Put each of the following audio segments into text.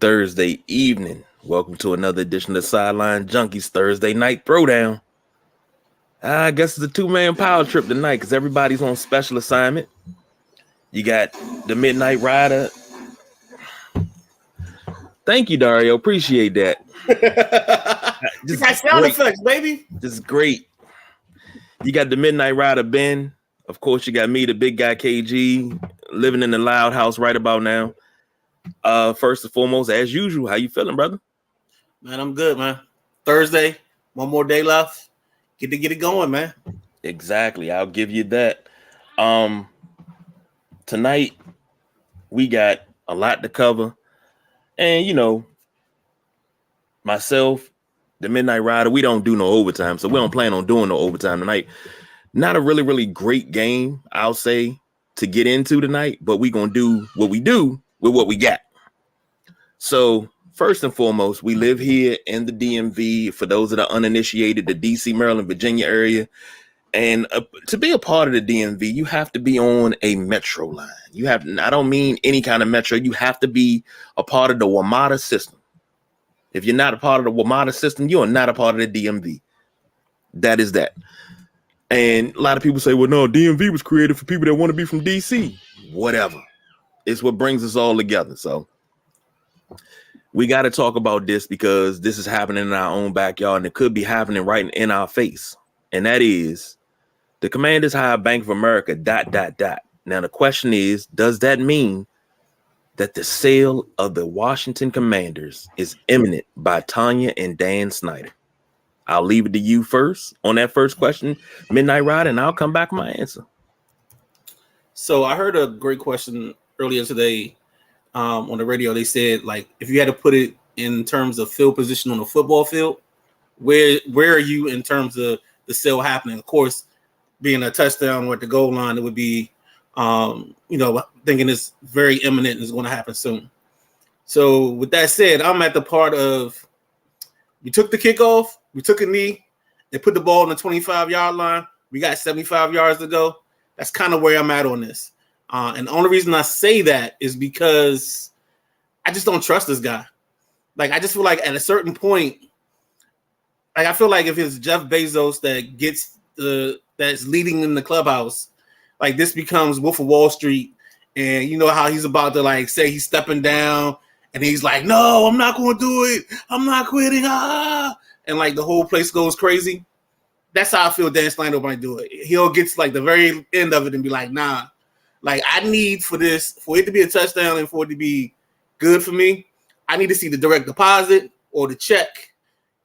Thursday evening. Welcome to another edition of Sideline Junkies Thursday night throwdown. I guess it's a two-man power trip tonight because everybody's on special assignment. You got the Midnight Rider. Thank you, Dario. Appreciate that. Just got sound effects, baby. This is great. You got the Midnight Rider, Ben. Of course, you got me, the big guy, KG, living in the loud house right about now. First and foremost, as usual, how you feeling, brother? Man, I'm good, man. Thursday, one more day left. Get it going, man. Exactly. I'll give you that. Tonight, we got a lot to cover. And, you know, myself, the Midnight Rider, we don't do no overtime, so we don't plan on doing no overtime tonight. Not a really, really great game, I'll say, to get into tonight, but we're going to do what we do with what we got. So, first and foremost, we live here in the DMV. For those that are uninitiated, the DC, Maryland, Virginia area. And to be a part of the DMV, you have to be on a metro line. I don't mean any kind of metro. You have to be a part of the WMATA system. If you're not a part of the WMATA system, you are not a part of the DMV. That is that. And a lot of people say, well, no, DMV was created for people that want to be from DC. Whatever. It's what brings us all together. So we got to talk about this because this is happening in our own backyard and it could be happening right in our face. And that is the Commanders hire Bank of America, ... Now, the question is, does that mean that the sale of the Washington Commanders is imminent by Tanya and Dan Snyder? I'll leave it to you first on that first question, Midnight Ride, and I'll come back with my answer. So I heard a great question earlier today on the radio. They said, like, if you had to put it in terms of field position on the football field, where are you in terms of the sale happening? Of course, being a touchdown or at the goal line, it would be, thinking it's very imminent and it's going to happen soon. So with that said, I'm at the part of we took the kickoff, we took a knee, they put the ball on the 25-yard line. We got 75 yards to go. That's kind of where I'm at on this. And the only reason I say that is because I just don't trust this guy. Like, I just feel like at a certain point, like, I feel like if it's Jeff Bezos that gets that's leading in the clubhouse, like, this becomes Wolf of Wall Street, and you know how he's about to, like, say he's stepping down, and he's like, no, I'm not going to do it. I'm not quitting. And, like, the whole place goes crazy. That's how I feel Dan Snyder might do it. He'll get to, like, the very end of it and be like, nah. Like, I need for it to be a touchdown and for it to be good for me, I need to see the direct deposit or the check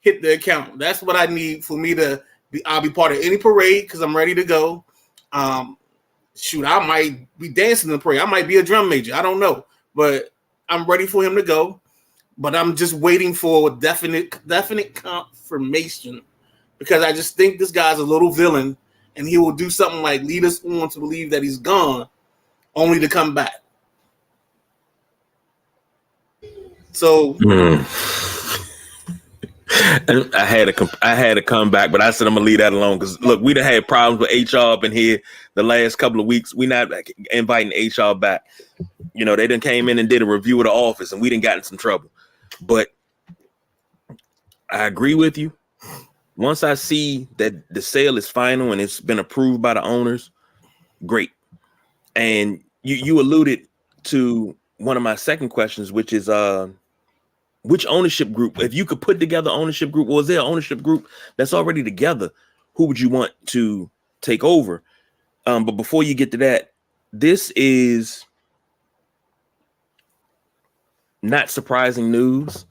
hit the account. That's what I need for me to be. I'll be part of any parade because I'm ready to go. I might be dancing in the parade. I might be a drum major. I don't know. But I'm ready for him to go. But I'm just waiting for definite confirmation because I just think this guy's a little villain and he will do something like lead us on to believe that he's gone only to come back. So And I had to come back, but I said I'm gonna leave that alone because look, we done had problems with HR up in here the last couple of weeks. We not inviting HR back. You know, they done came in and did a review of the office, and we done got in some trouble. But I agree with you. Once I see that the sale is final and it's been approved by the owners, great. And you alluded to one of my second questions, which is which ownership group, if you could put together ownership group, or is there an ownership group that's already together, who would you want to take over? But before you get to that, this is not surprising news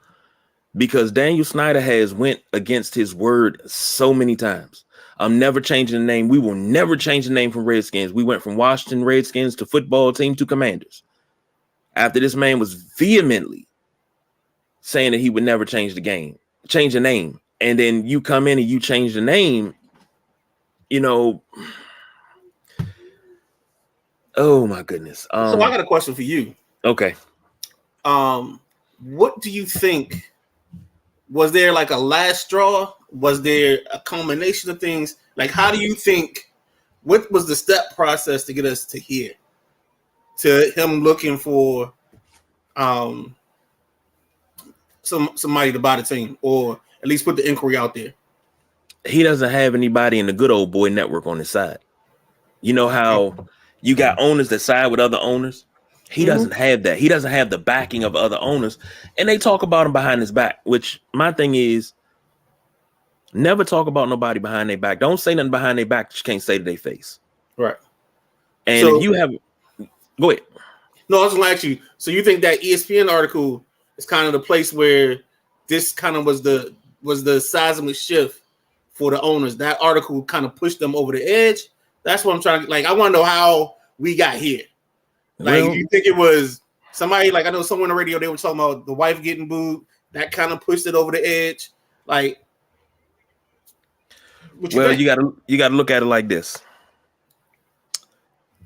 because Daniel Snyder has went against his word so many times. I'm never changing the name. We will never change the name from Redskins. We went from Washington Redskins to football team to Commanders. After this man was vehemently saying that he would never change the name. And then you come in and you change the name, you know. Oh my goodness. So I got a question for you. Okay. What do you think? Was there like a last straw? Was there a combination of things? Like, how do you think, what was the step process to get us to here? To him looking for somebody to buy the team, or at least put the inquiry out there? He doesn't have anybody in the good old boy network on his side. You know how you got owners that side with other owners? He doesn't have that. He doesn't have the backing of other owners. And they talk about him behind his back, which my thing is, never talk about nobody behind their back. Don't say nothing behind their back that you can't say to their face. Right. And So, if you have, go ahead. No, I was going to ask you. So you think that ESPN article is kind of the place where this kind of was the seismic shift for the owners? That article kind of pushed them over the edge. That's what I'm trying to, like, I want to know how we got here. Like, Well, do you think it was somebody, like, I know someone on the radio, they were talking about the wife getting booed. That kind of pushed it over the edge. Like, what you think? you gotta look at it like this.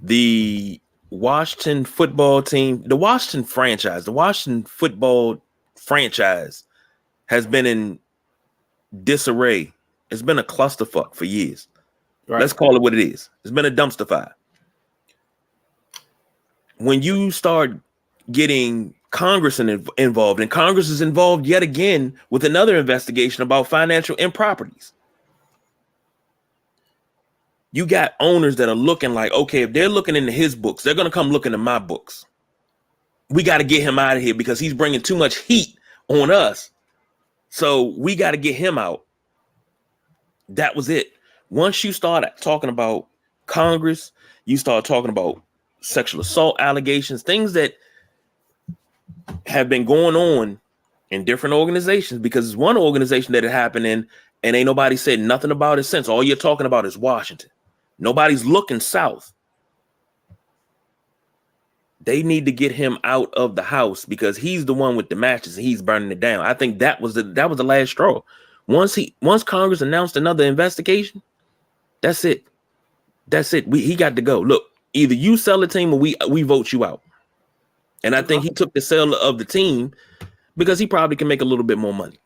The Washington football team, the Washington football franchise has been in disarray. It's been a clusterfuck for years. Right. Let's call it what it is. It's been a dumpster fire. When you start getting Congress involved, and Congress is involved yet again with another investigation about financial improprieties, you got owners that are looking like, okay, if they're looking into his books, they're going to come look into my books. We got to get him out of here because he's bringing too much heat on us. So we got to get him out. That was it. Once you start talking about Congress, you start talking about sexual assault allegations, things that have been going on in different organizations, because it's one organization that it happened in and ain't nobody said nothing about it since. All you're talking about is Washington. Nobody's looking south. They need to get him out of the house because he's the one with the matches and he's burning it down. I think that was the last straw. Once Congress announced another investigation, that's it. That's it. He got to go. Look, either you sell the team or we vote you out. And I think he took the sale of the team because he probably can make a little bit more money.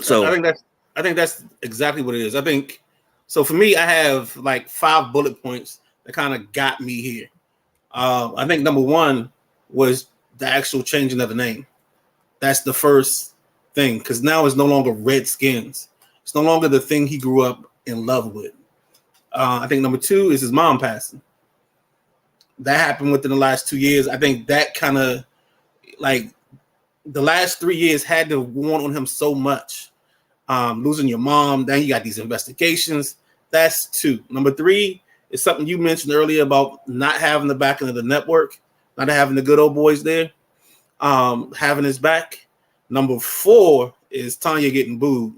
So I think that's exactly what it is. I think so. For me, I have like 5 bullet points that kind of got me here. I think number 1 was the actual changing of the name. That's the first thing, because now it's no longer Redskins. It's no longer the thing he grew up in love with. I think number 2 is his mom passing. That happened within the last 2 years. I think that kind of, like, the last 3 years had to warn on him so much. Losing your mom, then you got these investigations. That's 2. Number 3 is something you mentioned earlier about not having the backing of the network, not having the good old boys there, having his back. Number 4 is Tanya getting booed,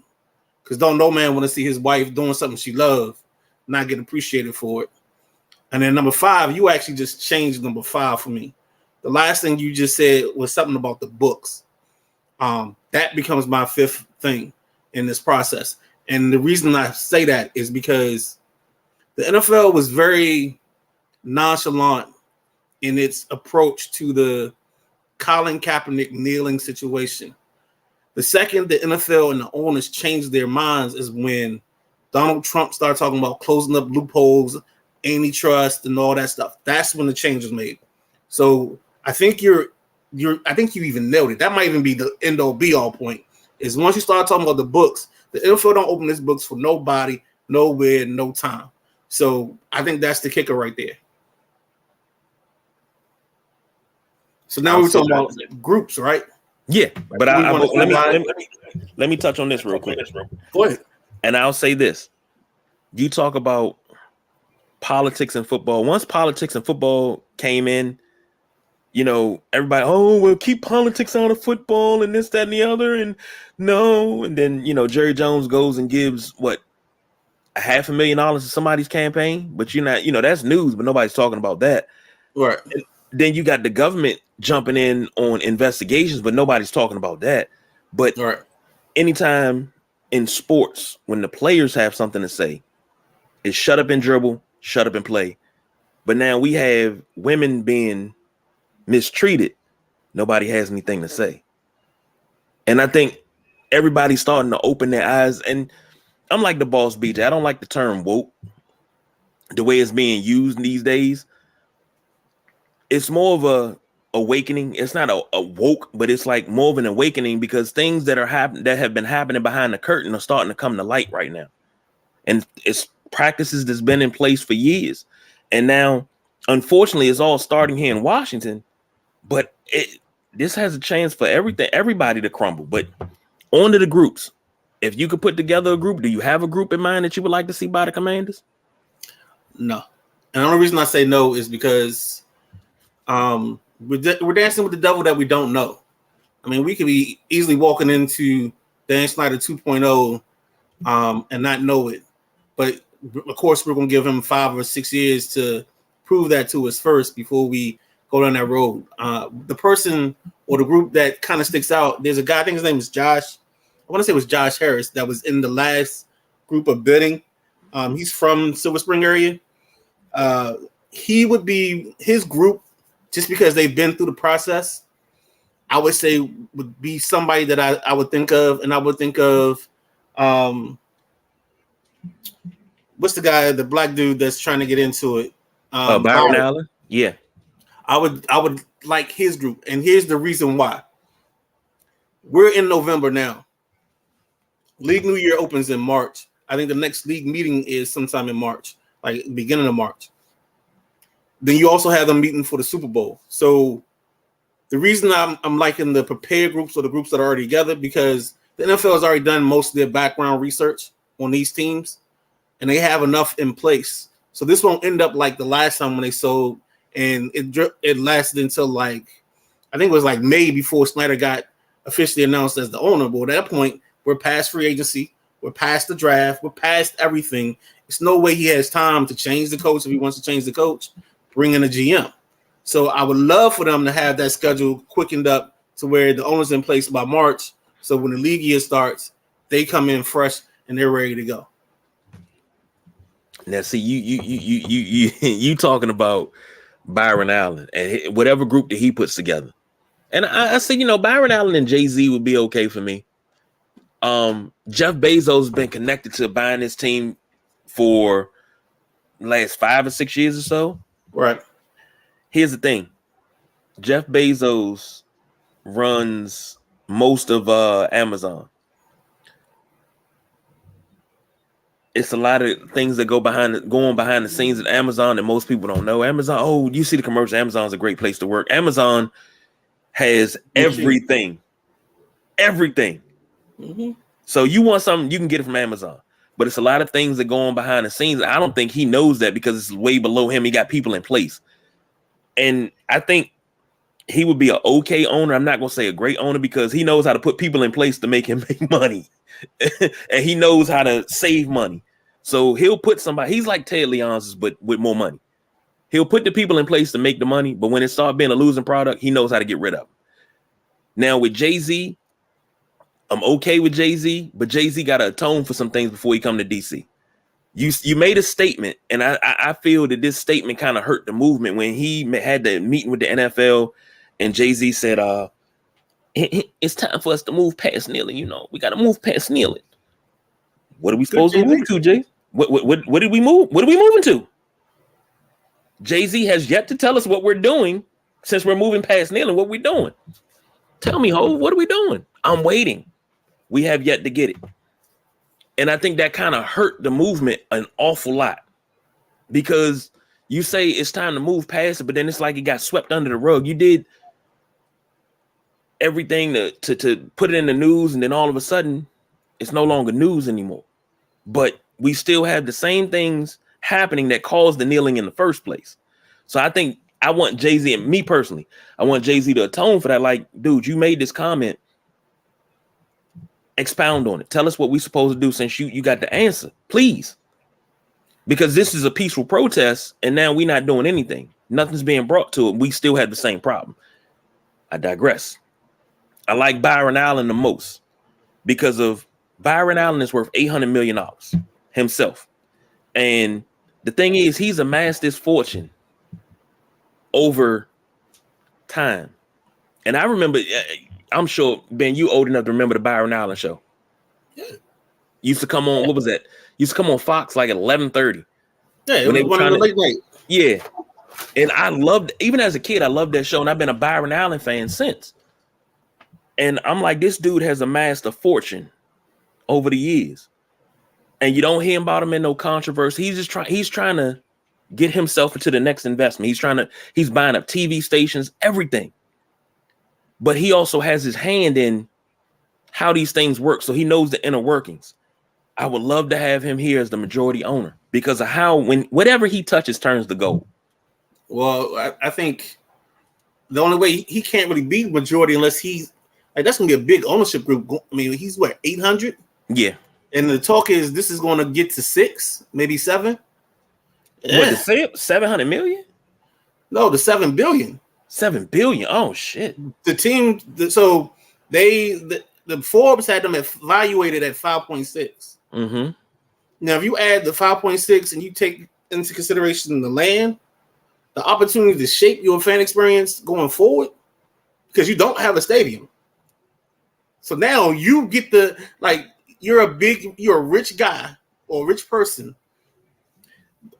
because don't no man want to see his wife doing something she loves, not get appreciated for it. And then number 5, you actually just changed number 5 for me. The last thing you just said was something about the books. That becomes my 5th thing in this process. And the reason I say that is because the NFL was very nonchalant in its approach to the Colin Kaepernick kneeling situation. The second the NFL and the owners changed their minds is when Donald Trump started talking about closing up loopholes, antitrust, and all that stuff. That's when the change was made. So I think you even nailed it. That might even be the end-all be-all point. Is once you start talking about the books, the NFL don't open its books for nobody, nowhere, no time. So I think that's the kicker right there. So now we're talking about groups, right? Yeah, but let me touch on this real quick. Go ahead. And I'll say this. You talk about politics and football. Once politics and football came in, you know, everybody, oh, well, keep politics out of football and this, that, and the other. And no. And then, you know, Jerry Jones goes and gives $500,000 to somebody's campaign. But you're not, you know, that's news, but nobody's talking about that. Right. And then you got the government jumping in on investigations, but nobody's talking about that. But anytime in sports, when the players have something to say, it's shut up and dribble, shut up and play. But now we have women being mistreated. Nobody has anything to say. And I think everybody's starting to open their eyes. And I'm like the boss BJ. I don't like the term woke, the way it's being used these days. It's more of awakening. It's not a woke, but it's like more of an awakening because things that have been happening behind the curtain are starting to come to light right now. And it's practices that's been in place for years. And now, unfortunately, it's all starting here in Washington, but this has a chance for everybody to crumble. But on to the groups. If you could put together a group, do you have a group in mind that you would like to see by the Commanders? No. And the only reason I say no is because we're dancing with the devil that we don't know. I mean, we could be easily walking into Dan Snyder 2.0 and not know it. But of course, we're going to give him 5 or 6 years to prove that to us first before we go down that road. The person or the group that kind of sticks out, there's a guy, I think his name is Josh. I want to say it was Josh Harris that was in the last group of bidding. He's from Silver Spring area. He would be his group just because they've been through the process. I would say would be somebody that I would think of, and I would think of what's the guy, the black dude that's trying to get into it? Byron Allen. Yeah, I would like his group, and here's the reason why. We're in November now. League New Year opens in March. I think the next league meeting is sometime in March, like beginning of March. Then you also have them meeting for the Super Bowl. So the reason I'm liking the prepared groups or the groups that are already together, because the NFL has already done most of their background research on these teams, and they have enough in place. So this won't end up like the last time when they sold, and it lasted until like, I think it was like May before Snyder got officially announced as the owner. But at that point, we're past free agency. We're past the draft. We're past everything. It's no way he has time to change the coach if he wants to change the coach, bring in a GM. So I would love for them to have that schedule quickened up to where the owner's in place by March. So when the league year starts, they come in fresh and they're ready to go. Now, see, you talking about Byron Allen and whatever group that he puts together. And I say, Byron Allen and Jay-Z would be okay for me. Jeff Bezos has been connected to buying this team for the last 5 or 6 years or so. Right. Here's the thing. Jeff Bezos runs most of Amazon. It's a lot of things that going behind the scenes at Amazon that most people don't know. Amazon, you see the commercial. Amazon's a great place to work. Amazon has everything. Everything. Mm-hmm. So you want something, you can get it from Amazon. But it's a lot of things that go on behind the scenes. I don't think he knows that because it's way below him. He got people in place. And I think he would be an okay owner. I'm not going to say a great owner because he knows how to put people in place to make him make money. And he knows how to save money. So he'll put somebody, he's like Ted Leonsis, but with more money. He'll put the people in place to make the money. But when it starts being a losing product, he knows how to get rid of them. Now with Jay-Z, I'm okay with Jay-Z, but Jay-Z got to atone for some things before he come to DC. You made a statement, and I feel that this statement kind of hurt the movement when he had the meeting with the NFL, and Jay-Z said, it's time for us to move past kneeling. We got to move past kneeling. What are we supposed to move to, Jay? What did we move? What are we moving to? Jay-Z has yet to tell us what we're doing since we're moving past kneeling. What we doing? Tell me, Ho, what are we doing? I'm waiting. We have yet to get it. And I think that kind of hurt the movement an awful lot because you say it's time to move past it, but then it's like it got swept under the rug. You did everything to put it in the news, and then all of a sudden it's no longer news anymore. But we still have the same things happening that caused the kneeling in the first place. So I think I want Jay-Z, and me personally, I want Jay-Z to atone for that. Like, dude, you made this comment. Expound on it. Tell us what we're supposed to do since you got the answer, please. Because this is a peaceful protest, and now we're not doing anything. Nothing's being brought to it. We still have the same problem. I digress. I like Byron Allen the most because of Byron Allen is worth $800 million himself. And the thing is, he's amassed this fortune over time. And I remember, I'm sure, Ben, you old enough to remember the Byron Allen show. Yeah. Used to come on, what was that? Used to come on Fox like at 11:30. Yeah, it was one of the late night. Yeah. And I loved, even as a kid, I loved that show, and I've been a Byron Allen fan since. And I'm like, this dude has amassed a fortune over the years, and you don't hear about him in no controversy. He's trying to get himself into the next investment. He's buying up TV stations, everything. But he also has his hand in how these things work, so he knows the inner workings. I would love to have him here as the majority owner because of how whatever he touches turns to gold. Well, I think the only way he can't really be majority unless he's like, that's gonna be a big ownership group. I mean, he's what, 800? Yeah. And the talk is this is going to get to 6, maybe 7. Yeah. What, the 700 million? No, the 7 billion. 7 billion. Oh shit. The team. So the Forbes had them evaluated at 5.6. Mm-hmm. Now, if you add the 5.6 and you take into consideration the land, the opportunity to shape your fan experience going forward, because you don't have a stadium. So now you get you're a rich guy or a rich person.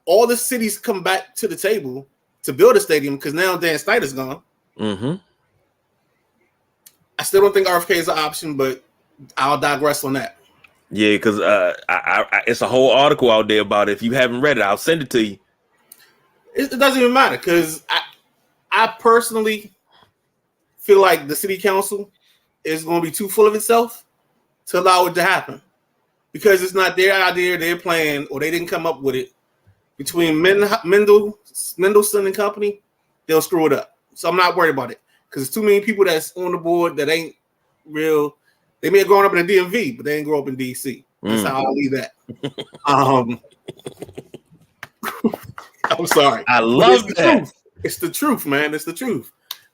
All the cities come back to the table to build a stadium because now Dan Snyder's gone. Mm-hmm. I still don't think RFK is an option, but I'll digress on that. Yeah, because it's a whole article out there about it. If you haven't read it, I'll send it to you. It doesn't even matter because I personally feel like the city council is going to be too full of itself to allow it to happen because it's not their idea, their plan, or they didn't come up with it. Between Mendelsohn and company, they'll screw it up. So I'm not worried about it because there's too many people that's on the board that ain't real. They may have grown up in the DMV, but they ain't grow up in DC. That's how I'll leave that. I'm sorry. I love that. It's the truth, man. It's the truth.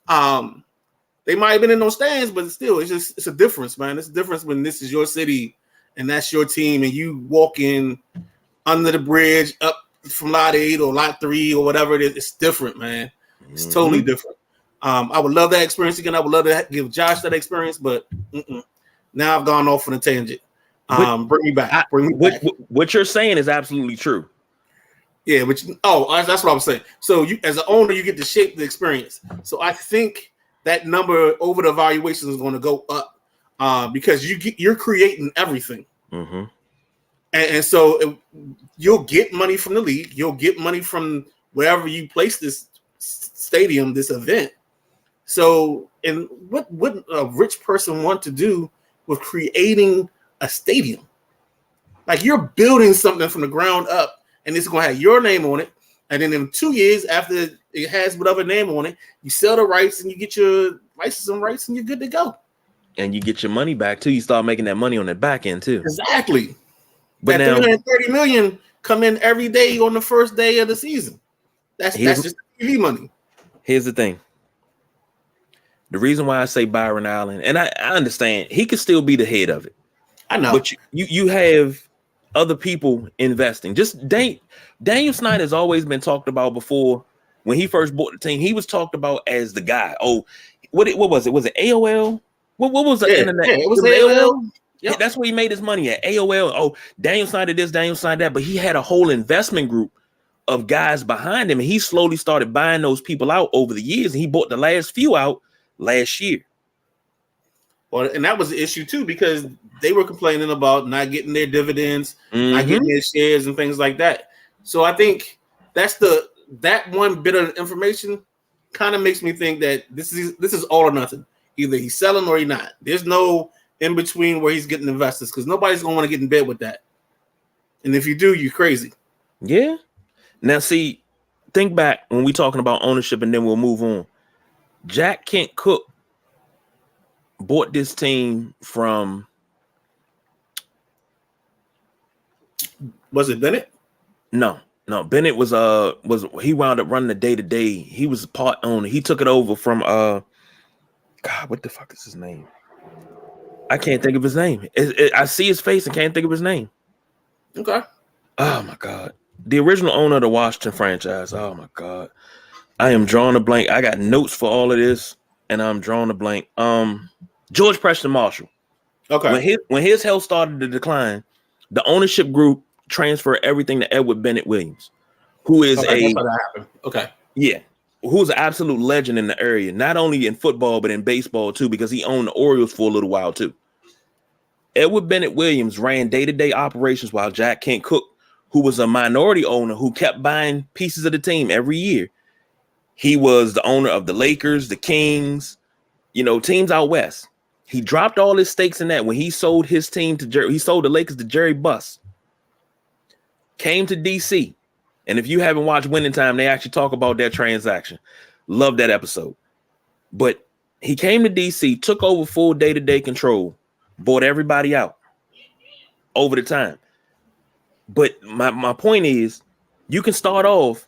They might have been in those stands, but still, it's a difference, man. It's a difference when this is your city and that's your team, and you walk in under the bridge up from lot 8 or lot 3 or whatever it is. It's different, man. It's totally different. I would love that experience again. I would love to give Josh that experience, but now I've gone off on a tangent. Bring me back. What you're saying is absolutely true. Yeah, that's what I was saying. So you, as an owner, you get to shape the experience. So I think that number over the evaluation is going to go up because you're creating everything. Mm-hmm. And so you'll get money from the league. You'll get money from wherever you place this stadium, this event. So, and what would a rich person want to do with creating a stadium? Like, you're building something from the ground up, and it's going to have your name on it. And then in 2 years after it has whatever name on it, you sell the rights and you get your licensing rights and you're good to go. And you get your money back too. You start making that money on the back end too. Exactly. But that now, $330 million come in every day on the first day of the season. That's just TV money. Here's the thing. The reason why I say Byron Allen, and I understand he could still be the head of it. I know. But you have other people investing. Just Daniel Snyder has always been talked about before. When he first bought the team, he was talked about as the guy. Oh, what was it? Was it AOL? What was the internet? Yeah, it was AOL. Yep. That's where he made his money at. AOL. Oh, Daniel Snyder this, Daniel Snyder that. But he had a whole investment group of guys behind him, and he slowly started buying those people out over the years. And he bought the last few out last year. Well, and that was the issue too, because they were complaining about not getting their dividends, not getting their shares, and things like that. So I think that one bit of information kind of makes me think that this is all or nothing. Either he's selling or he's not. There's no in between where he's getting investors because nobody's gonna want to get in bed with that. And if you do, you're crazy. Yeah. Now, see, think back when we're talking about ownership, and then we'll move on. Jack Kent Cook bought this team from. Was it Bennett? No. Bennett was he wound up running the day-to-day. He was a part owner. He took it over from God, what the fuck is his name? I can't think of his name. I see his face and can't think of his name. Okay. Oh my God. The original owner of the Washington franchise. Oh my God. I am drawing a blank. I got notes for all of this, and I'm drawing a blank. George Preston Marshall. Okay. When his health started to decline, the ownership group transferred everything to Edward Bennett Williams, who is that's how that happened. Okay. Yeah, who's an absolute legend in the area, not only in football but in baseball too, because he owned the Orioles for a little while too. Edward Bennett Williams ran day-to-day operations while Jack Kent Cooke, who was a minority owner who kept buying pieces of the team every year. He was the owner of the Lakers, the Kings, teams out west. He dropped all his stakes in that when he sold his team to he sold the Lakers to Jerry Buss. Came to DC. And if you haven't watched Winning Time, they actually talk about that transaction. Love that episode. But he came to DC, took over full day-to-day control, bought everybody out over the time. But my point is, you can start off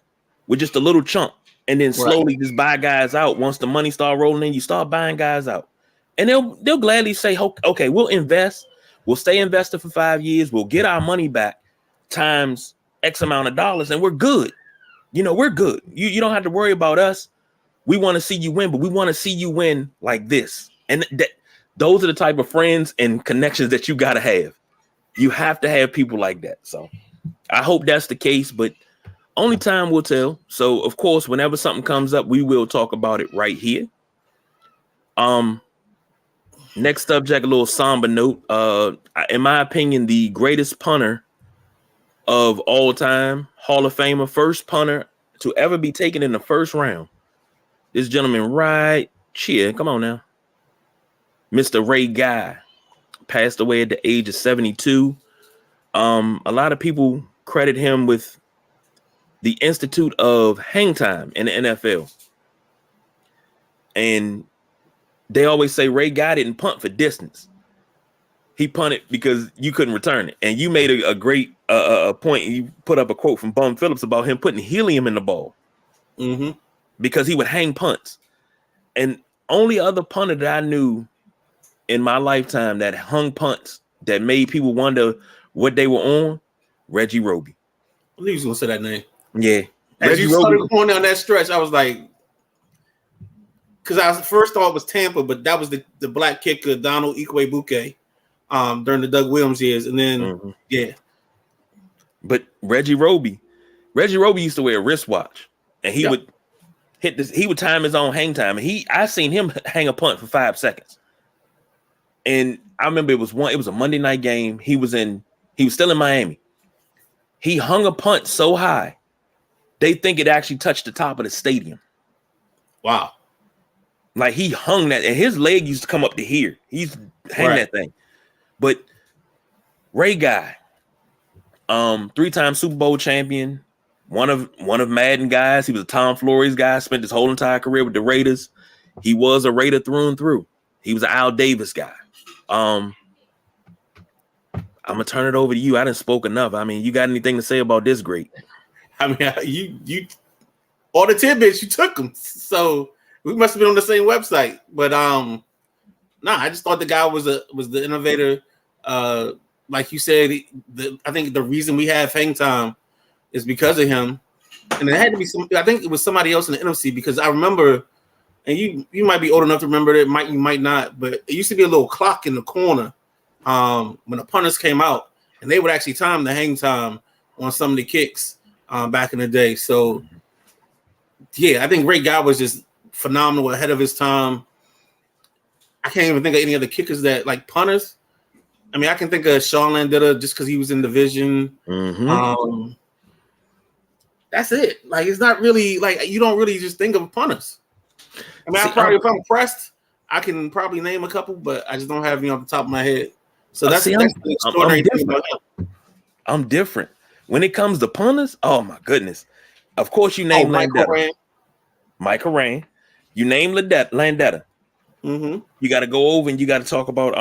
with just a little chunk and then slowly just buy guys out. Once the money start rolling in, you start buying guys out. And they'll gladly say, okay, we'll invest. We'll stay invested for 5 years. We'll get our money back times X amount of dollars, and we're good. We're good. You don't have to worry about us. We want to see you win, but we want to see you win like this. And those are the type of friends and connections that you got to have. You have to have people like that. So I hope that's the case, but only time will tell. So, of course, whenever something comes up, we will talk about it right here. Next subject, a little somber note. In my opinion, the greatest punter of all time, Hall of Famer, first punter to ever be taken in the first round. This gentleman right here, come on now. Mr. Ray Guy passed away at the age of 72. A lot of people credit him with the institute of hang time in the NFL. And they always say Ray Guy didn't punt for distance. He punted because you couldn't return it. And you made a great point. You put up a quote from Bum Phillips about him putting helium in the ball because he would hang punts. And only other punter that I knew in my lifetime that hung punts that made people wonder what they were on, Reggie Roby. I knew you was going to say that name. Yeah. As Reggie you Roby. started going down that stretch, I was like, because I first thought it was Tampa, but that was the black kicker, Donald Ikwe-Buke, during the Doug Williams years. And then, yeah. But Reggie Roby used to wear a wristwatch, and he would hit this. He would time his own hang time, and I seen him hang a punt for 5 seconds. And I remember it was a Monday night game. He was still in Miami. He hung a punt so high, they think it actually touched the top of the stadium. Wow. Like he hung that, and his leg used to come up to here. He's hang that thing. But Ray Guy, 3-time Super Bowl champion, one of Madden guys. He was a Tom Flores guy, spent his whole entire career with the Raiders. He was a Raider through and through. He was an Al Davis guy. I'm gonna turn it over to you. I didn't spoke enough. I mean, you got anything to say about this great? I mean, you all the tidbits you took them, so we must have been on the same website. But I just thought the guy was the innovator. Like you said, I think the reason we have hang time is because of him, and it had to be I think it was somebody else in the NFC, because I remember, and you might be old enough to remember it, you might not, but it used to be a little clock in the corner when the punters came out, and they would actually time the hang time on some of the kicks back in the day. So yeah, I think Ray Guy was just phenomenal, ahead of his time. I can't even think of any other kickers that like punters. I mean, I can think of Sean Landetta just because he was in division. That's it. Like, it's not really like you don't really just think of punters. I mean, if I'm pressed, I can probably name a couple, but I just don't have any off the top of my head. So that's the extraordinary thing about him. I'm different when it comes to punters. Oh my goodness! Of course, you name Landetta. Mike Horan. You name Landetta. You got to go over and you got to talk about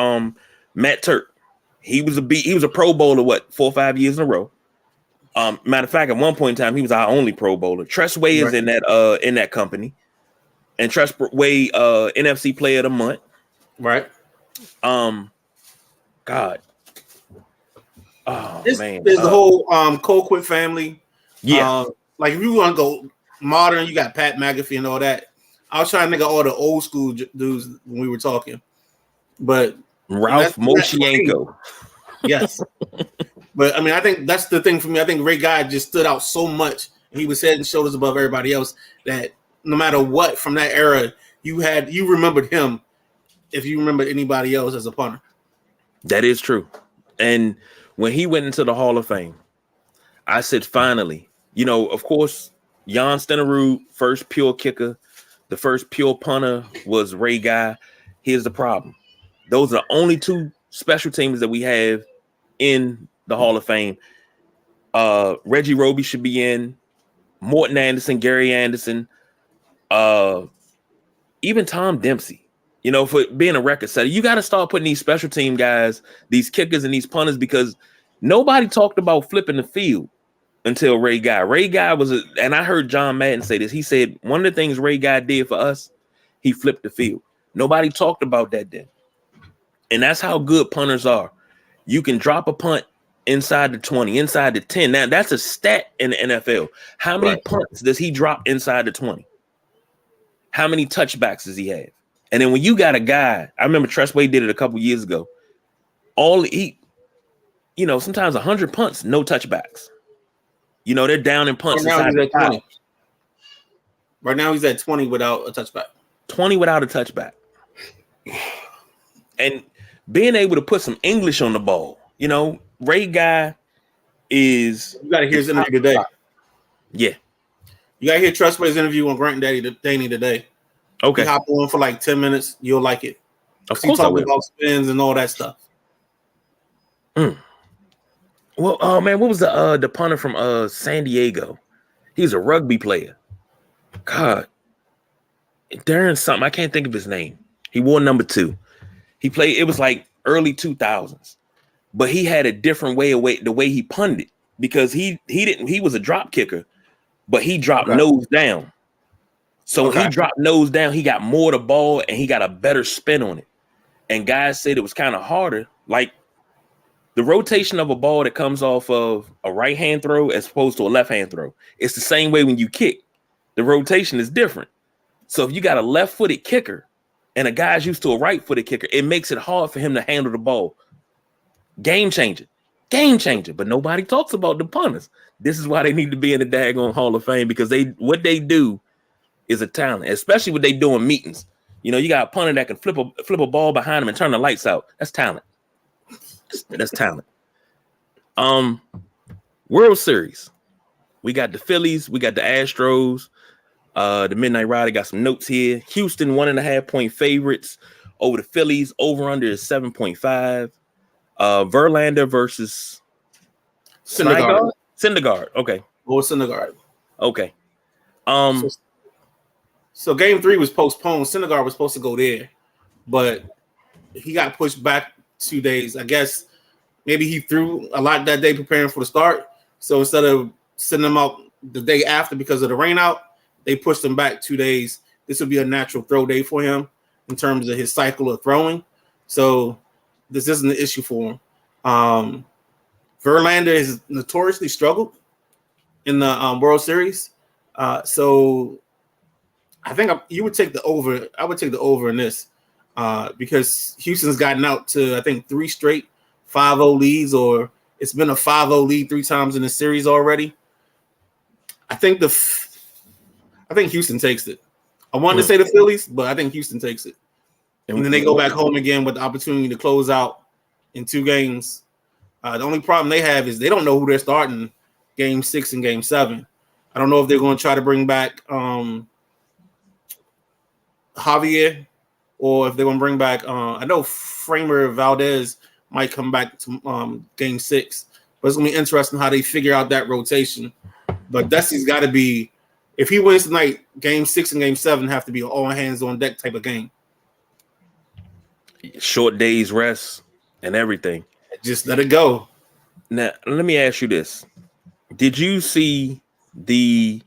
Matt Turk. He was a Pro Bowler 4 or 5 years in a row. Matter of fact, at one point in time, he was our only Pro Bowler. Tress Way is in that company, and Tress Way NFC Player of the Month. Right. God. Oh man. There's the whole Colquitt family. Yeah. Like if you want to go modern, you got Pat McAfee and all that. I was trying to think of all the old school dudes when we were talking, but Ralph Moshienko. Yes. But I mean, I think that's the thing for me. I think Ray Guy just stood out so much He was head and shoulders above everybody else. That no matter what from that era, you remembered him if you remember anybody else as a punter. That is true. And when he went into the Hall of Fame, I said, finally, of course, Jan Stenerud, first pure kicker, the first pure punter was Ray Guy. Here's the problem. Those are the only two special teams that we have in the Hall of Fame. Reggie Roby should be in, Morton Anderson, Gary Anderson, even Tom Dempsey. For being a record setter, you got to start putting these special team guys, these kickers and these punters, because nobody talked about flipping the field until Ray Guy. Ray Guy and I heard John Madden say this. He said one of the things Ray Guy did for us, he flipped the field. Nobody talked about that then. And that's how good punters are. You can drop a punt inside the 20, inside the 10. Now, that's a stat in the NFL. How many punts does he drop inside the 20? How many touchbacks does he have? And then when you got a guy, I remember Tressway did it a couple years ago. Sometimes 100 punts, no touchbacks. They're down in punts. Right now he's at 20. Right now he's at 20 without a touchback. 20 without a touchback. And being able to put some English on the ball. Ray Guy is... You got to hear his interview today. Yeah. You got to hear Tressway's interview on Grant and Danny today. Okay. You hop on for like 10 minutes. You'll like it. Of course I will. About spins and all that stuff. Well, man, what was the punter from San Diego? He's a rugby player. God. Darren something. I can't think of his name. He wore number 2. He played, it was like early 2000s. But he had a different the way he punted, because he was a drop kicker, but he dropped nose down. So when he dropped nose down, he got more of the ball and he got a better spin on it. And guys said it was kind of harder. Like the rotation of a ball that comes off of a right hand throw as opposed to a left hand throw. It's the same way when you kick. The rotation is different. So if you got a left footed kicker and a guy's used to a right footed kicker, it makes it hard for him to handle the ball. Game changer. But nobody talks about the punters. This is why they need to be in the daggone Hall of Fame, because what they do is a talent, especially what they do in meetings. You got a punter that can flip a ball behind him and turn the lights out. That's talent. That's talent. World Series. We got the Phillies. We got the Astros. The Midnight Rider got some notes here. Houston 1.5-point favorites over the Phillies. Over under is 7.5. Verlander versus Syndergaard. Okay. Or Syndergaard. Okay. So game 3 was postponed. Syndergaard was supposed to go there, but he got pushed back 2 days. I guess maybe he threw a lot that day preparing for the start. So instead of sending him out the day after because of the rain out, they pushed him back 2 days. This would be a natural throw day for him in terms of his cycle of throwing. So this isn't an issue for him. Verlander has notoriously struggled in the World Series. So I think you would take the over. I would take the over in this because Houston's gotten out to, I think, 3 straight 5-0 leads, or it's been a 5-0 lead 3 times in the series already. I think Houston takes it. I wanted to say the Phillies, but I think Houston takes it. And then they go back home again with the opportunity to close out in 2 games. The only problem they have is they don't know who they're starting game 6 and game 7. I don't know if they're going to try to bring back Javier, or if they're going to bring back I know Framer Valdez might come back to game 6. But it's going to be interesting how they figure out that rotation. But Dusty's got to be, if he wins tonight, game 6 and game 7 have to be an all hands on deck type of game. Short days rest and everything. Just let it go. Now, let me ask you this. Did you see the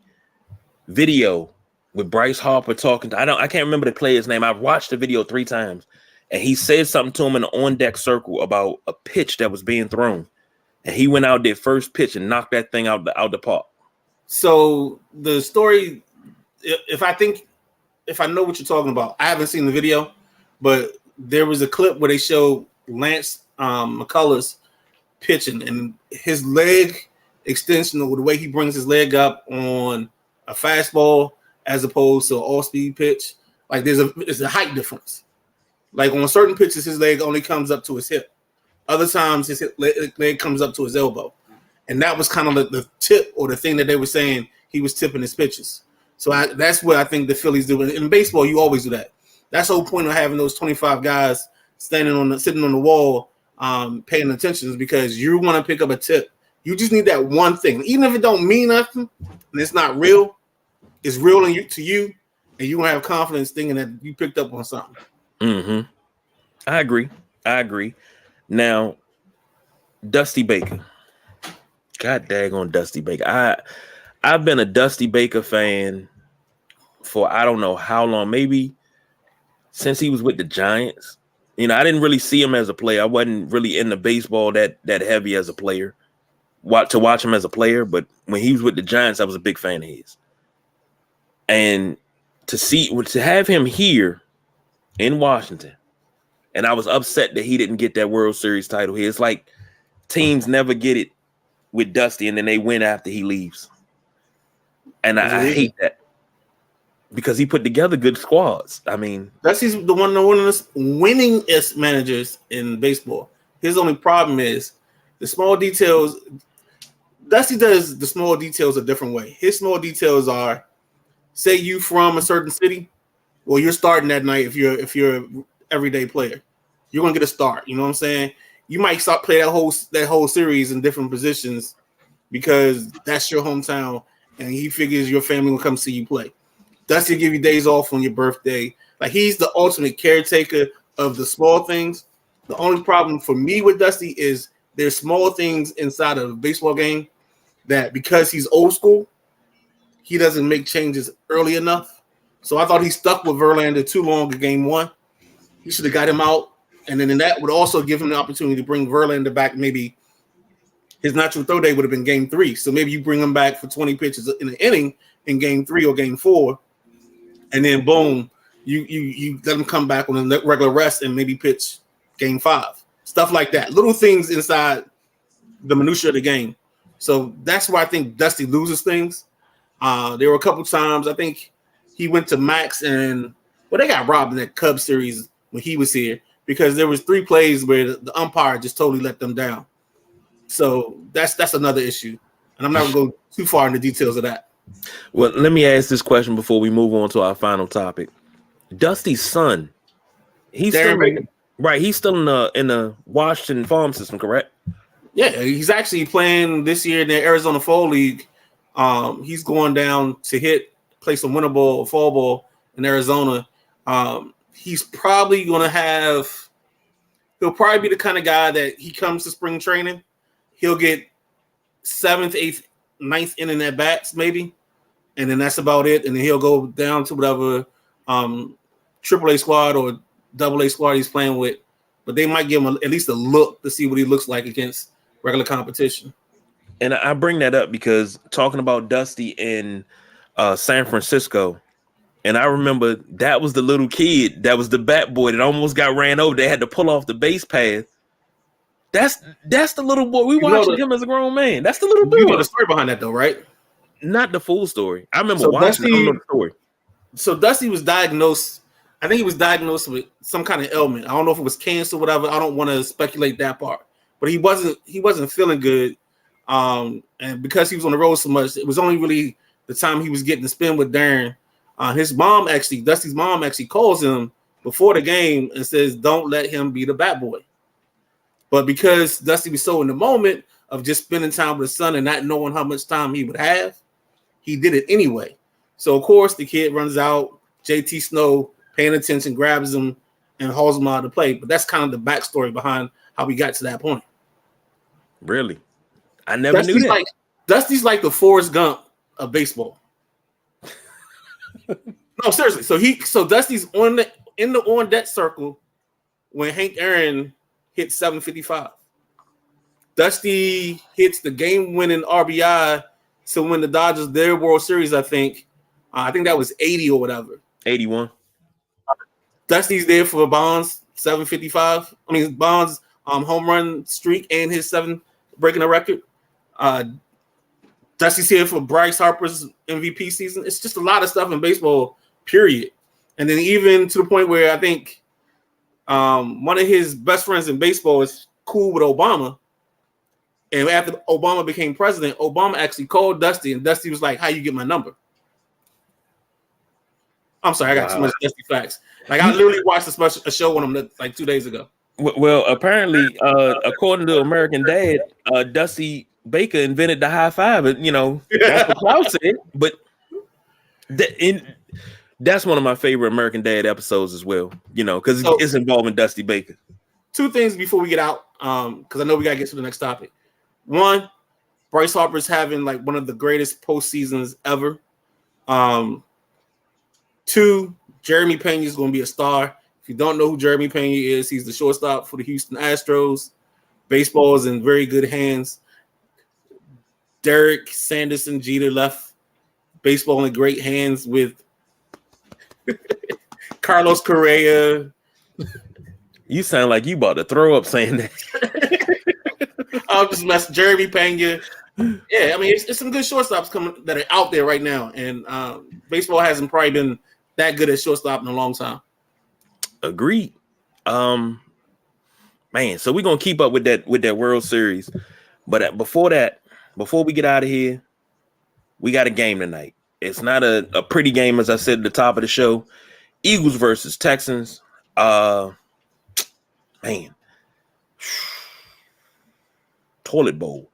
video with Bryce Harper talking to, I can't remember the player's name. I've watched the video 3 times, and he said something to him in the on-deck circle about a pitch that was being thrown. And he went out there first pitch and knocked that thing out the park. So the story, if I know what you're talking about, I haven't seen the video, but there was a clip where they showed Lance McCullers pitching, and his leg extension or the way he brings his leg up on a fastball as opposed to an all-speed pitch. Like there's a height difference. Like on certain pitches, his leg only comes up to his hip. Other times, his leg comes up to his elbow. And that was kind of the tip or the thing that they were saying he was tipping his pitches. So that's what I think the Phillies do. In baseball, you always do that. That's the whole point of having those 25 guys sitting on the wall, paying attention, is because you want to pick up a tip. You just need that one thing, even if it don't mean nothing and it's not real. It's real to you, and you gonna have confidence thinking that you picked up on something. Mm-hmm. I agree. Now, Dusty Baker. God daggone Dusty Baker. I've been a Dusty Baker fan for I don't know how long, maybe since he was with the Giants. You know, I didn't really see him as a player. I wasn't really into baseball that heavy as a player. To watch him as a player, but when he was with the Giants, I was a big fan of his. And to have him here in Washington, and I was upset that he didn't get that World Series title here. It's like teams never get it with Dusty, and then they win after he leaves. And I hate that because he put together good squads. I mean, Dusty's one of the winningest managers in baseball. His only problem is the small details. Dusty does the small details a different way. His small details are, say you from a certain city, well, you're starting that night if you're an everyday player. You're gonna get a start. You know what I'm saying? You might start play that whole series in different positions because that's your hometown, and he figures your family will come see you play. Dusty will give you days off on your birthday. Like he's the ultimate caretaker of the small things. The only problem for me with Dusty is there's small things inside of a baseball game that because he's old school, he doesn't make changes early enough. So I thought he stuck with Verlander too long in game one. He should have got him out. And then that would also give him the opportunity to bring Verlander back. Maybe his natural throw day would have been game 3. So maybe you bring him back for 20 pitches in an inning in game 3 or game 4. And then boom, you let him come back on a regular rest and maybe pitch game 5. Stuff like that. Little things inside the minutia of the game. So that's why I think Dusty loses things. There were a couple times I think he went to Max and they got robbed in that Cubs series when he was here because there was 3 plays where the umpire just totally let them down. So that's another issue, and I'm not gonna go too far into details of that. Well, let me ask this question before we move on to our final topic. Dusty's son, he's still right. He's still in the Washington farm system, correct? Yeah, he's actually playing this year in the Arizona Fall League. He's going down to play some winter ball or fall ball in Arizona. He's probably going to he'll probably be the kind of guy that he comes to spring training. He'll get 7th, 8th, 9th inning at bats maybe. And then that's about it. And then he'll go down to whatever AAA squad or AA squad he's playing with. But they might give him at least a look to see what he looks like against regular competition. And I bring that up because talking about Dusty in San Francisco, and I remember that was the little kid that was the bat boy that almost got ran over. They had to pull off the base path. That's the little boy. We watching him as a grown man. That's the little boy. You know the story behind that, though, right? Not the full story. I remember watching. I don't know the story. So Dusty was diagnosed. I think he was diagnosed with some kind of ailment. I don't know if it was cancer or whatever. I don't want to speculate that part. But he wasn't feeling good. And because he was on the road so much, it was only really the time he was getting to spend with Darren. Dusty's mom actually calls him before the game and says, "Don't let him be the bat boy." But because Dusty was so in the moment of just spending time with his son and not knowing how much time he would have, he did it anyway. So of course the kid runs out. JT Snow paying attention, grabs him, and hauls him out of the play. But that's kind of the backstory behind how we got to that point. Really? I never knew that. Dusty's like the Forrest Gump of baseball. No, seriously. So Dusty's in the on deck circle when Hank Aaron hit 755. Dusty hits the game-winning RBI to win the Dodgers their World Series, I think. I think that was 80 or whatever. 81. Dusty's there for Bonds 755. I mean Bonds home run streak and his 7 breaking a record. Dusty's here for Bryce Harper's MVP season. It's just a lot of stuff in baseball, period. And then even to the point where I think one of his best friends in baseball is cool with Obama. And after Obama became president, Obama actually called Dusty, and Dusty was like, "How you get my number?" I'm sorry, I got too much Dusty facts. Like I literally watched a show on him like 2 days ago. Well, apparently, according to American Dad, Dusty Baker invented the high five. And, that's what Klaus said. But that's one of my favorite American Dad episodes as well. Because it's involving Dusty Baker. 2 things before we get out, because I know we gotta get to the next topic. 1, Bryce Harper's having like one of the greatest postseasons ever. 2, Jeremy Pena is going to be a star. If you don't know who Jeremy Pena is, he's the shortstop for the Houston Astros. Baseball is in very good hands. Derek Sanderson Jeter left baseball in great hands with Carlos Correa. You sound like you about to throw up saying that. I'll just mess Jeremy Pena. Yeah, I mean, it's some good shortstops coming that are out there right now. And baseball hasn't probably been that good at shortstop in a long time. Agreed. Man, so we're gonna keep up with that World Series. But before we get out of here, we got a game tonight. It's not a pretty game, as I said at the top of the show. Eagles versus Texans. Man. Toilet bowl.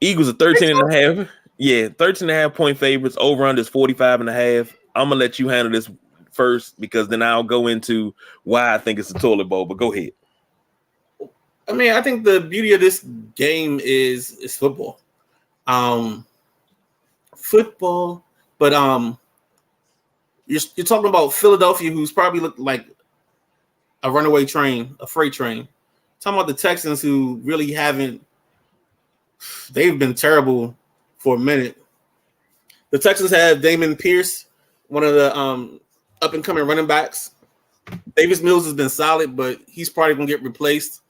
Eagles are 13.5. Yeah, 13.5 point favorites. Over under is 45.5. I'm gonna let you handle this first because then I'll go into why I think it's a toilet bowl. But go ahead. I mean, I think the beauty of this game is football. Football, but you're talking about Philadelphia, who's probably looked like a runaway train, a freight train. Talking about the Texans, who really haven't. They've been terrible for a minute. The Texans have Damon Pierce, one of the up and coming running backs. Davis Mills has been solid, but he's probably gonna get replaced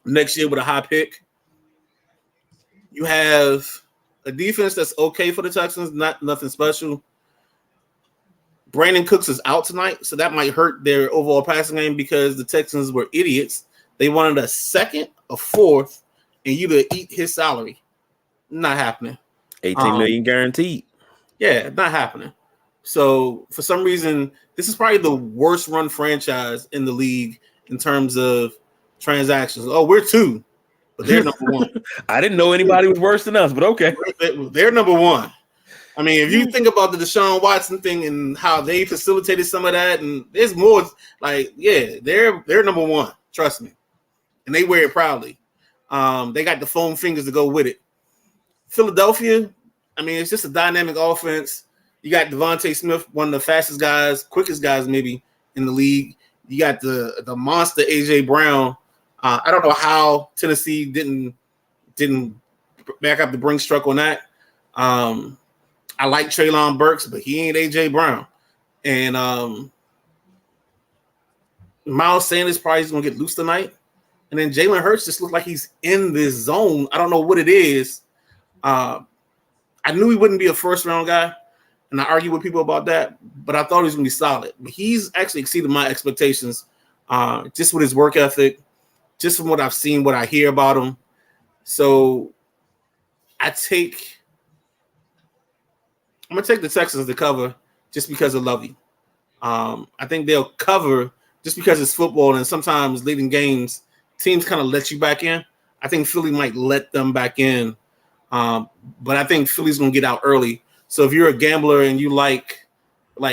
next year with a high pick. You have a defense that's okay for the Texans, not nothing special. Brandon Cooks is out tonight, so that might hurt their overall passing game because the Texans were idiots. They wanted a second, a fourth, and you to eat his salary. Not happening. 18 million guaranteed. Yeah, not happening. So for some reason, this is probably the worst run franchise in the league in terms of transactions. Oh, we're 2, but they're number 1. I didn't know anybody was worse than us, but okay. They're number 1. I mean, if you think about the Deshaun Watson thing and how they facilitated some of that, and there's more, like, yeah, they're number 1. Trust me. And they wear it proudly. They got the foam fingers to go with it. Philadelphia, I mean, it's just a dynamic offense. You got Devontae Smith, one of the fastest guys, quickest guys maybe in the league. You got the monster A.J. Brown. I don't know how Tennessee didn't back up the Brinks truck on that. I like Treylon Burks, but he ain't A.J. Brown. And Miles Sanders probably is going to get loose tonight. And then Jalen Hurts just looked like he's in this zone. I don't know what it is. I knew he wouldn't be a first-round guy, and I argued with people about that, but I thought he was going to be solid. But he's actually exceeded my expectations just with his work ethic, just from what I've seen, what I hear about him. So I'm going to take the Texans to cover just because of Lovey. I think they'll cover just because it's football, and sometimes late in games, teams kind of let you back in. I think Philly might let them back in. But I think Philly's going to get out early. So if you're a gambler and you like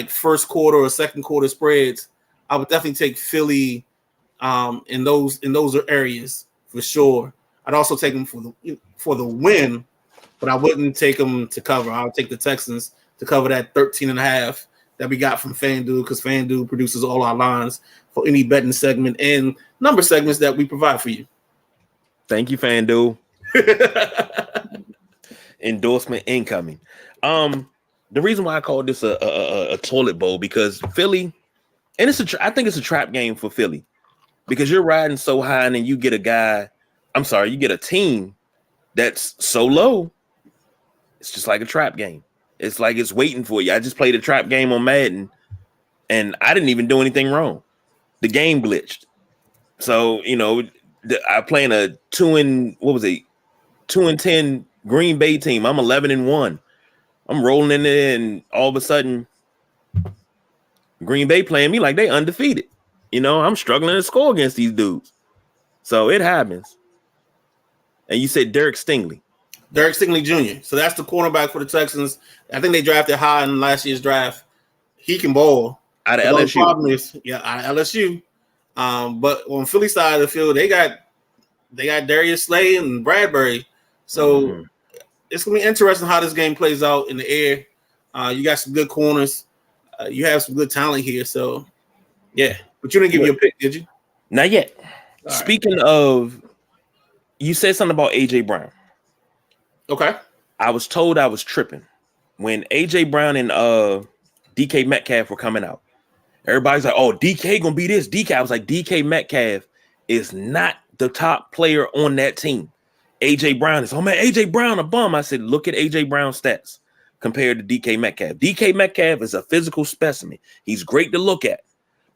first quarter or second quarter spreads, I would definitely take Philly in those areas for sure. I'd also take them for the win, but I wouldn't take them to cover. I would take the Texans to cover that 13.5 that we got from FanDuel, because FanDuel produces all our lines for any betting segment and number segments that we provide for you. Thank you, FanDuel. Endorsement incoming. The reason why I call this a toilet bowl, because Philly, and I think it's a trap game for Philly, because you're riding so high and then you get a team that's so low. It's just like a trap game. It's like it's waiting for you. I just played a trap game on Madden, and I didn't even do anything wrong. The game glitched. So, I playing a 2-10 Green Bay team. I'm 11-1. I'm rolling in there, and all of a sudden, Green Bay playing me like they undefeated. I'm struggling to score against these dudes. So it happens. And you said Derek Stingley. Derek Stingley Jr. So that's the cornerback for the Texans. I think they drafted high in last year's draft. He can ball. Out of LSU. Problem is, out of LSU. But on Philly side of the field, they got Darius Slay and Bradbury. So it's gonna be interesting how this game plays out in the air. You got some good corners. You have some good talent here. So yeah, but you didn't give me your pick, did you? Not yet. All Speaking of, you said something about AJ Brown. Okay. I was told I was tripping when AJ Brown and DK Metcalf were coming out. Everybody's like, "Oh, DK gonna be this." DK, I was like, DK Metcalf is not the top player on that team. AJ Brown is. Oh man, AJ Brown a bum. I said, look at AJ Brown's stats compared to DK Metcalf. DK Metcalf is a physical specimen. He's great to look at,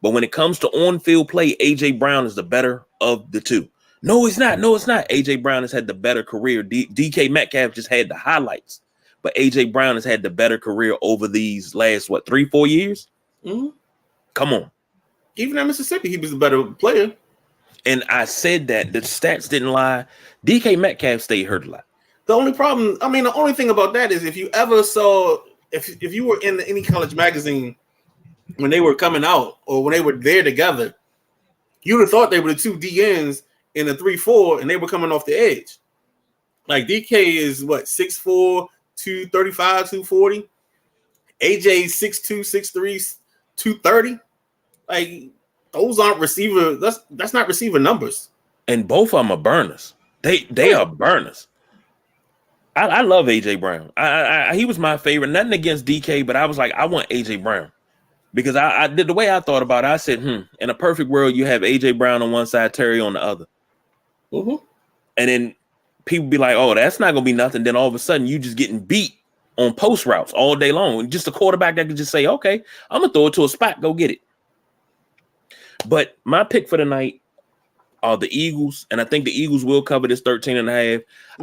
but when it comes to on-field play, AJ Brown is the better of the two. No, it's not. No, it's not. AJ Brown has had the better career. DK Metcalf just had the highlights, but AJ Brown has had the better career over these last 3-4 years. Mm-hmm. Come on. Even at Mississippi, he was a better player. And I said that the stats didn't lie. DK Metcalf stayed hurt a lot. The only thing about that is if you ever saw, if you were in any college magazine when they were coming out or when they were there together, you would have thought they were the two DNs in the 3-4 and they were coming off the edge. Like DK is 6'4", 235, 240. AJ 6'2", 6'3", 230. Like those aren't receiver. That's not receiver numbers. And both of them are burners. They are burners. I love AJ Brown. He was my favorite. Nothing against DK, but I was like, I want AJ Brown because I did the way I thought about it. I said, in a perfect world, you have AJ Brown on one side, Terry on the other. Mm-hmm. And then people be like, oh, that's not gonna be nothing. Then all of a sudden, you just getting beat on post routes all day long. Just a quarterback that could just say, okay, I'm gonna throw it to a spot, go get it. But my pick for the night are the Eagles, and I think the Eagles will cover this 13.5. Mm-hmm.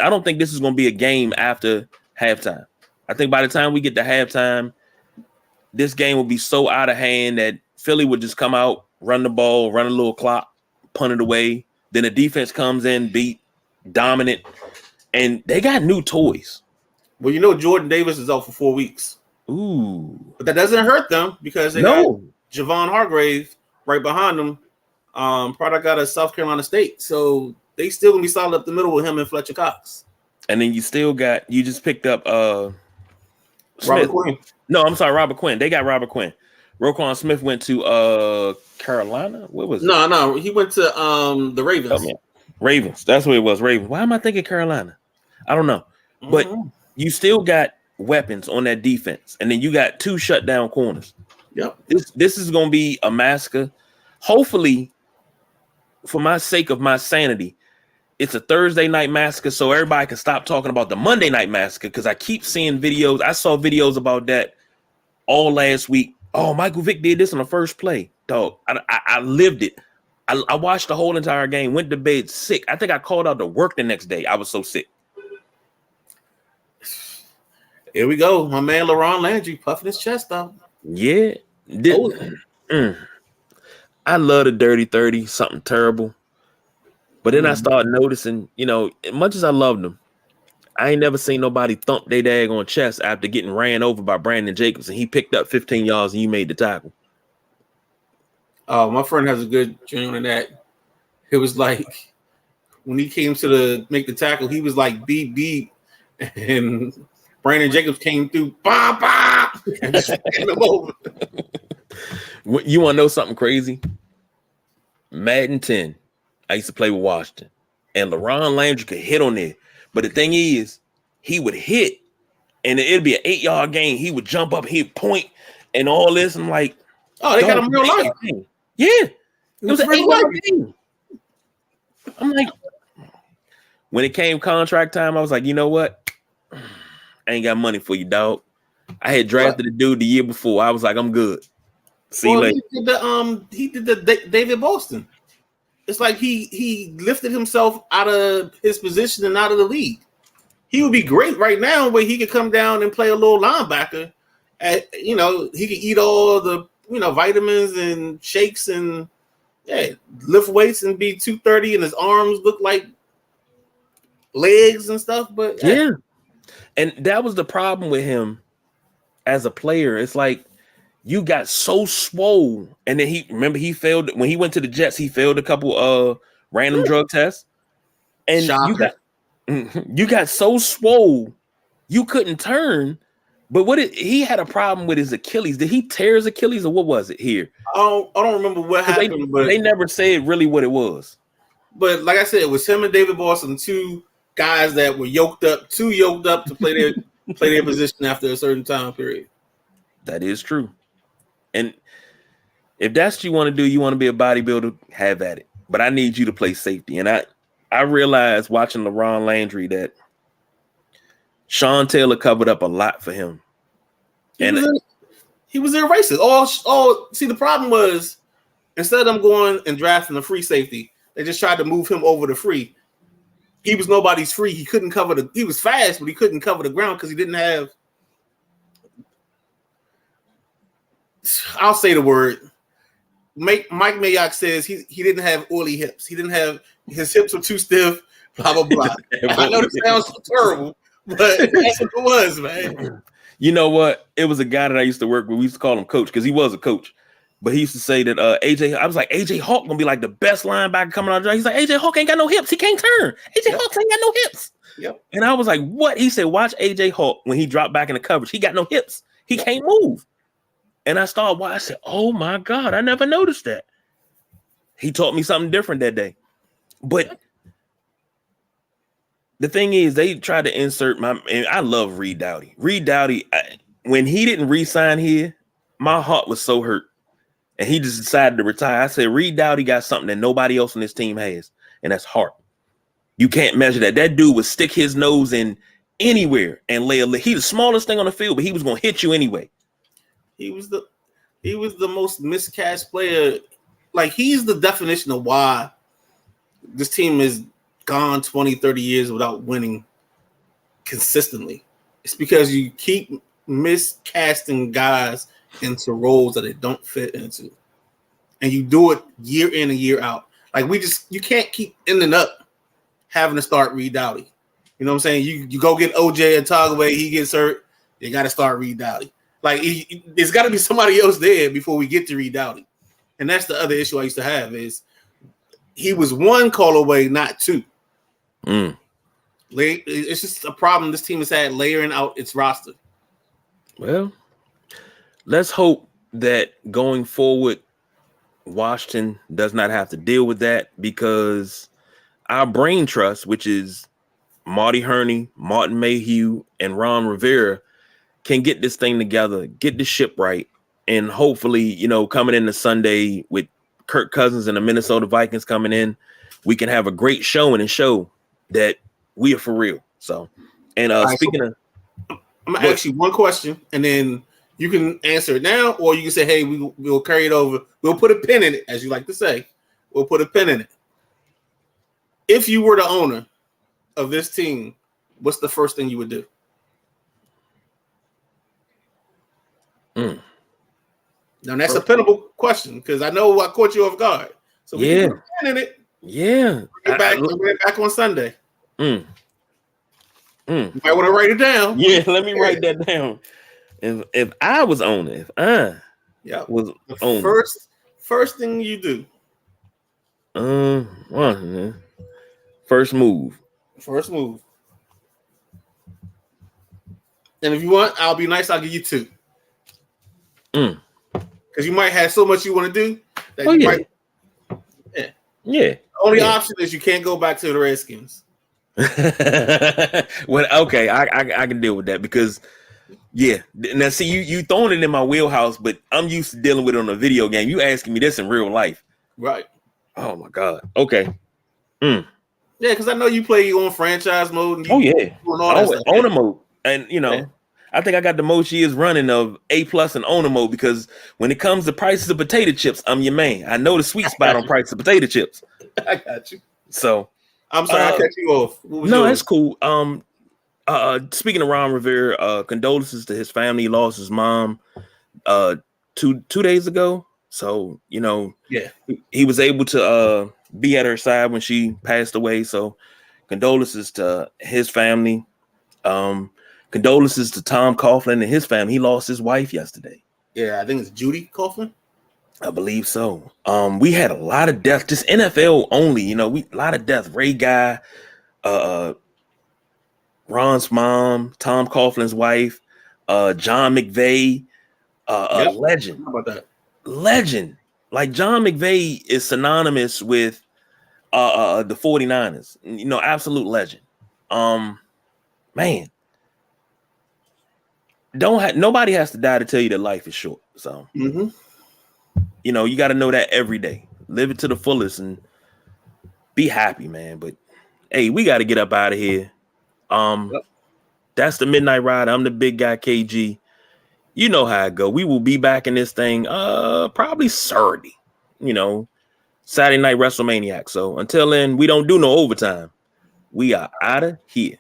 I don't think this is gonna be a game after halftime. I think by the time we get to halftime, this game will be so out of hand that Philly would just come out, run the ball, run a little clock, punt it away. Then the defense comes in, beat, dominant, and they got new toys. Well, Jordan Davis is out for 4 weeks. Ooh. But that doesn't hurt them because they got Javon Hargrave right behind them. Product out of South Carolina State. So they still going to be solid up the middle with him and Fletcher Cox. And then you just picked up Robert Quinn. No, I'm sorry, Robert Quinn. They got Robert Quinn. Roquan Smith went to Carolina. What was it? No, he went to the Ravens. Oh, Ravens. That's what it was. Ravens. Why am I thinking Carolina? I don't know. Mm-hmm. But you still got weapons on that defense, and then you got 2 shutdown corners. Yep. This is going to be a massacre. Hopefully, for my sake of my sanity, it's a Thursday night massacre so everybody can stop talking about the Monday night massacre because I keep seeing videos. I saw videos about that all last week. Oh, Michael Vick did this on the first play. Dog, I lived it. I watched the whole entire game, went to bed sick. I think I called out to work the next day. I was so sick. Here we go. My man, LaRon Landry, puffing his chest out. Yeah. I love the Dirty 30, something terrible. But then I started noticing, as much as I loved them, I ain't never seen nobody thump their daggone chest after getting ran over by Brandon Jacobs and he picked up 15 yards and you made the tackle. Oh, my friend has a good dream on that. It was like when he came to make the tackle, he was like beep beep, and Brandon Jacobs came through, bah, bah, and just ran him over. You want to know something crazy? Madden 10, I used to play with Washington, and LaRon Landry could hit on there. But the thing is, he would hit, and it'd be an 8-yard gain. He would jump up, he'd point, and all this. I'm like, oh, they got him real life. Yeah, it was an 8-yard gain. I'm like, when it came contract time, I was like, you know what? I ain't got money for you, dog. I had drafted a dude the year before. I was like, I'm good. See you later. He did the David Boston. It's like he lifted himself out of his position and out of the league. He would be great right now where he could come down and play a little linebacker. He could eat all the vitamins and shakes and lift weights and be 230 and his arms look like legs and stuff. But yeah. And that was the problem with him as a player. It's like you got so swole, and then he failed when he went to the Jets. He failed a couple random drug tests, and you got so swole you couldn't turn. But he had a problem with his Achilles. Did he tear his Achilles or what was it here? I don't remember what happened, but they never said really what it was. But like I said, it was him and David Boston, two guys that were too yoked up to play their position after a certain time period. That is true. And if that's what you want to do, you want to be a bodybuilder, have at it. But I need you to play safety. And I realized watching LaRon Landry that Sean Taylor covered up a lot for him. He was their racist. See, the problem was instead of them going and drafting a free safety, they just tried to move him over to free. He was nobody's free. He couldn't cover he was fast, but he couldn't cover the ground because he didn't have. I'll say the word. Mike Mayock says he didn't have oily hips. He didn't have his hips were too stiff. Blah blah blah. I know this sounds so terrible, but that's what it was, man. You know what? It was a guy that I used to work with. We used to call him Coach because he was a coach. But he used to say that I was like, AJ Hawk gonna be like the best linebacker coming out of draft. He's like, AJ Hawk ain't got no hips. He can't turn. AJ Hawk ain't got no hips. Yep. And I was like, what? He said, watch AJ Hawk when he dropped back in the coverage. He got no hips. He can't move. And I started watching. I said, oh my God, I never noticed that. He taught me something different that day. But the thing is, they tried to insert and I love Reed Doughty. Reed Doughty, when he didn't re-sign here, my heart was so hurt. And he just decided to retire. I said, Reed Doughty got something that nobody else on this team has, and that's heart. You can't measure that. That dude would stick his nose in anywhere and lay a lick. He's the smallest thing on the field, but he was going to hit you anyway. He was the most miscast player. Like, he's the definition of why this team is gone 20, 30 years without winning consistently. It's because you keep miscasting guys into roles that they don't fit into. And you do it year in and year out. Like, you can't keep ending up having to start Reed Doughty. You know what I'm saying? You go get OJ and Togaway, he gets hurt, you got to start Reed Doughty. Like, there's got to be somebody else there before we get to Reed Doughty. And that's the other issue I used to have is he was one call away, not two. It's just a problem this team has had layering out its roster. Well, let's hope that going forward, Washington does not have to deal with that because our brain trust, which is Marty Herney, Martin Mayhew, and Ron Rivera, can get this thing together, get the ship right, and hopefully, coming into Sunday with Kirk Cousins and the Minnesota Vikings coming in, we can have a great showing and show that we are for real. So, and speaking of, I'm gonna ask you one question, and then you can answer it now, or you can say, "Hey, we'll carry it over. We'll put a pin in it," as you like to say. We'll put a pin in it. If you were the owner of this team, what's the first thing you would do? Now that's a pinnable question because I know I caught you off guard. So we can put a pin in it. Yeah, Bring it back on Sunday. You might want to write it down. Yeah, let me write that down. If I was owner, if I was owner, first thing you do. First move. And if you want, I'll be nice. I'll give you two. Because you might have so much you want to do that might. Yeah. The only option is you can't go back to the Redskins. Well, okay, I can deal with that because, now see you throwing it in my wheelhouse, but I'm used to dealing with it on a video game. You asking me this in real life, right? Oh my God. Okay. Yeah, because I know you play on franchise mode. And owner mode. And Yeah. I think I got the most years running of A plus and owner mode, because when it comes to prices of potato chips, I'm your man. I know the sweet spot on price of potato chips. I got you. So I'm sorry, I cut you off. What was no, yours? that's cool. Speaking of Ron Rivera, condolences to his family. He lost his mom 2 days ago. So, Yeah. he was able to be at her side when she passed away. So condolences to his family. Condolences to Tom Coughlin and his family. He lost his wife yesterday. Yeah, I think it's Judy Coughlin. I believe so. We had a lot of death, just NFL only. A lot of death. Ray Guy, Ron's mom, Tom Coughlin's wife, John McVay, a legend. How about that? Legend. Like John McVay is synonymous with the 49ers. Absolute legend. Man. Nobody has to die to tell you that life is short. So you got to know that every day. Live it to the fullest and be happy, man. But hey, we got to get up out of here. That's the Midnight Ride. I'm the big guy, KG. You know how it go. We will be back in this thing probably Saturday. Saturday night WrestleManiac. So until then, we don't do no overtime. We are out of here.